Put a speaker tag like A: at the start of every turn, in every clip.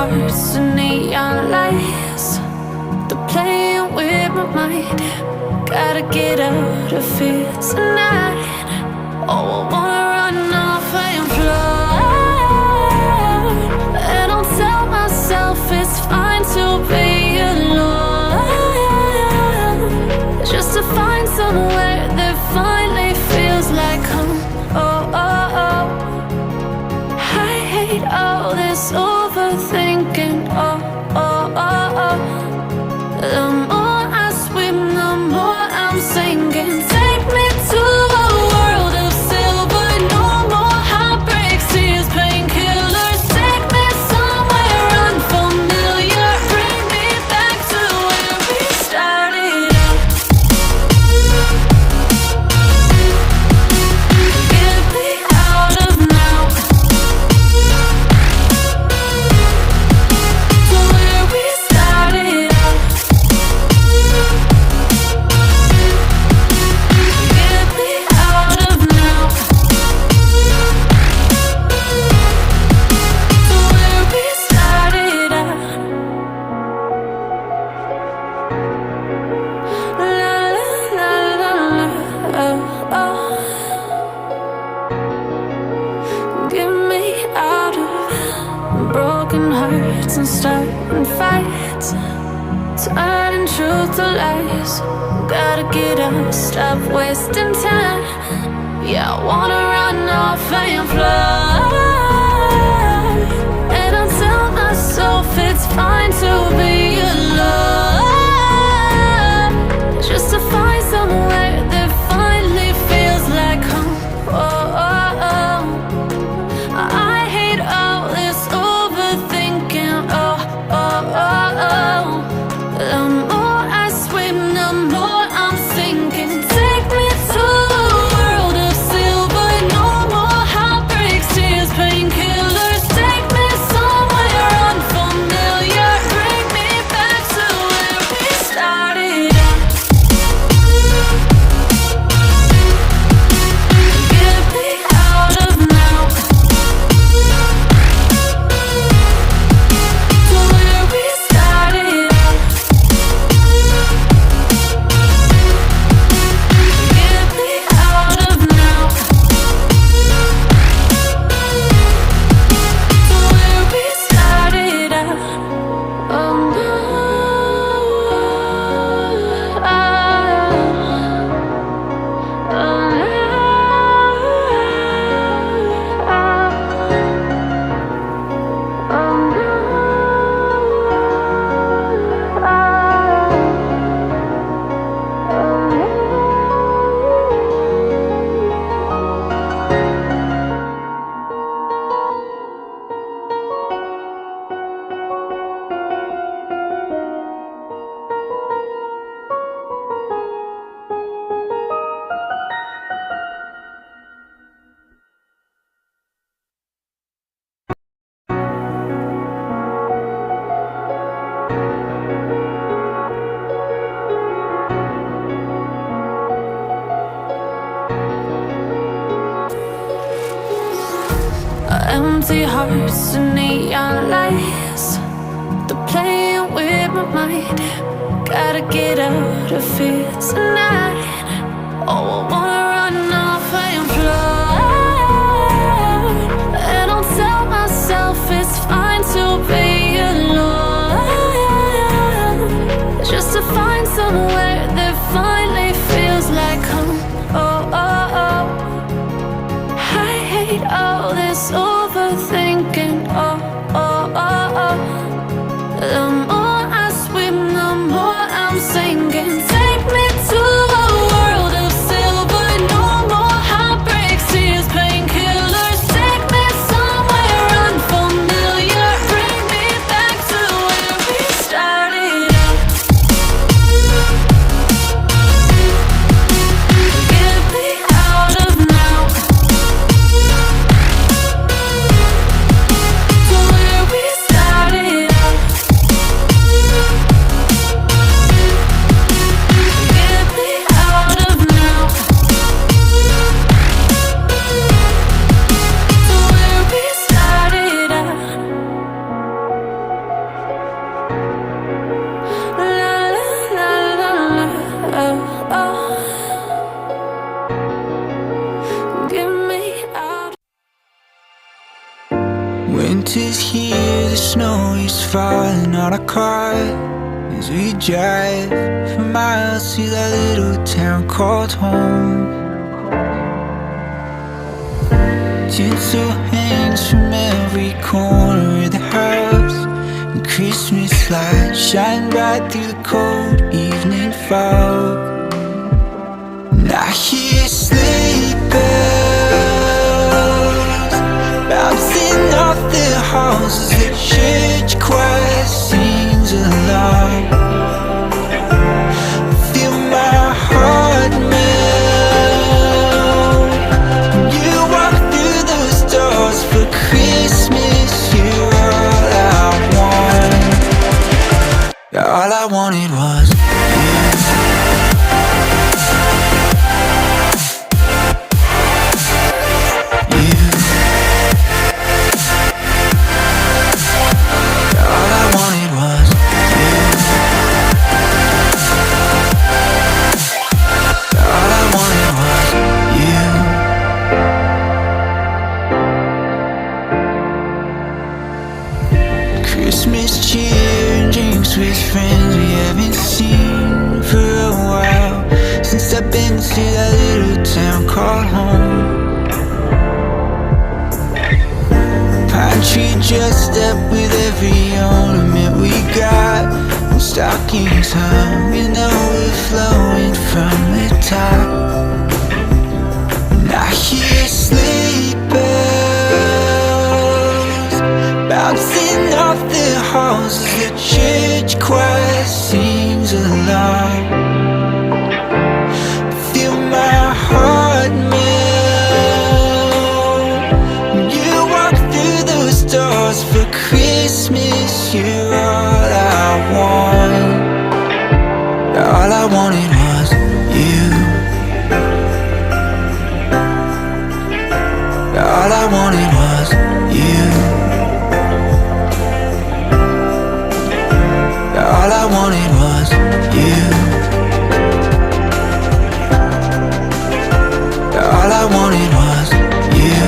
A: hearts and neon lights. They're playing with my mind. Gotta get out of here tonight. Oh, I wanna run off and fly. And I'll tell myself it's fine to be alone, just to find somewhere that finally feels like home. Oh, oh, oh. I hate all this overthinking. Oh, oh, oh, oh. The more I swim, the more I'm sinking. Take me to a world of silver. No more heartbreaks, tears, painkillers. Take me somewhere unfamiliar. Bring me back to where we started out. Get me out of now. To where we started out. Get me out of now. To where we started out. La la la la la. Oh, oh. Get me out of broken hearts and starting fights, turning truth to lies. Gotta get up, stop wasting time. Yeah, I wanna run off and fly. And I'll tell myself it's fine to be alone, just to find somewhere that finally feels like home. Oh, oh, oh. I hate all this overthinking. Oh, oh, oh, oh. The more I swim, the more I'm sinking. Take me to a world of silver. No more heartbreaks, tears, painkillers. Take me somewhere unfamiliar. Bring me back to where we started out. Get me out of now. To where we started out. Get me out of now. To where we started out. Oh no. Empty hearts and neon lights. They're playing with my mind. Gotta get out of here tonight. Oh, I wanna run off and fly. And I'll tell myself it's fine to be alone, just to find somewhere that finally feels like home. Oh, oh, oh. I hate all this overthinking. Oh, oh, oh, oh. The more I swim, the more I'm sinking. Take me to a world of silver.
B: snow is falling on our car as we drive for miles to that little town called home. Tinsel hangs from every corner of the house, and Christmas lights shine bright through the cold evening fog. And I hear sleigh bells bouncing off the halls as the church choir sings along. Feel my heart melt when you walk through those doors. For Christmas, you're all I want. All I wanted was you. Christmas cheer and drinks with friends we haven't seen for a while, since I've been to that little town called home. Pine tree dressed up with every ornament we got, and stockings hung and overflowing from the top. And I hear sleigh bells bouncing off the halls as the church choir sings along. Feel my heart melt when you walk through those doors. For Christmas, you're all I want. All I wanted was you. All I wanted was you. All I wanted was you. All I wanted was you.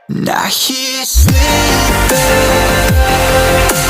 B: And I hear sleigh bells